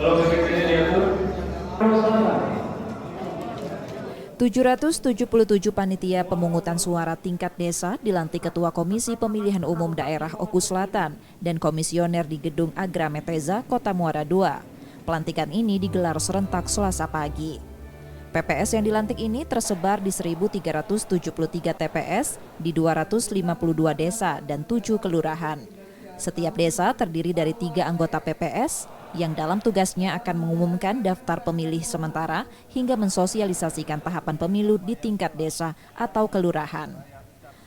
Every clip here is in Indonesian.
Kalau begitu diatur. 777 panitia pemungutan suara tingkat desa dilantik Ketua Komisi Pemilihan Umum Daerah Oku Selatan dan komisioner di Gedung Agrameteza, Kota Muara II. Pelantikan ini digelar serentak Selasa pagi. PPS yang dilantik ini tersebar di 1.373 TPS di 252 desa dan 7 kelurahan. Setiap desa terdiri dari 3 anggota PPS yang dalam tugasnya akan mengumumkan daftar pemilih sementara hingga mensosialisasikan tahapan pemilu di tingkat desa atau kelurahan.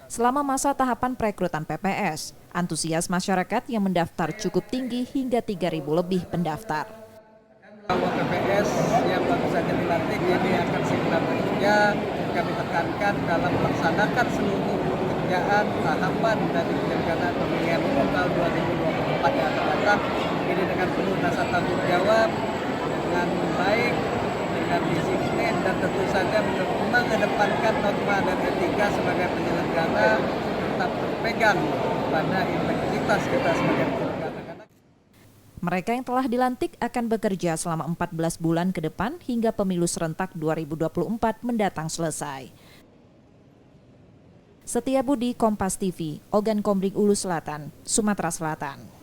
Selama masa tahapan perekrutan PPS, antusias masyarakat yang mendaftar cukup tinggi hingga 3.000 lebih pendaftar. Bahwa PPS yang baru saja dilantik ini akan segera bekerja, kami tekankan dalam melaksanakan seluruh pekerjaan tahapan dari penyelenggaraan pemilihan umum tahun 2024 yang akan datang ini dengan penuh rasa tanggung jawab, dengan baik, dengan disiplin dan tentu saja mengedepankan norma dan etika sebagai penyelenggara tetap berpegang pada integritas kita sebagai penyelenggara. Mereka yang telah dilantik akan bekerja selama 14 bulan ke depan hingga pemilu serentak 2024 mendatang selesai. Setia Budi, Kompas TV, Ogan Komering Ulu Selatan, Sumatera Selatan.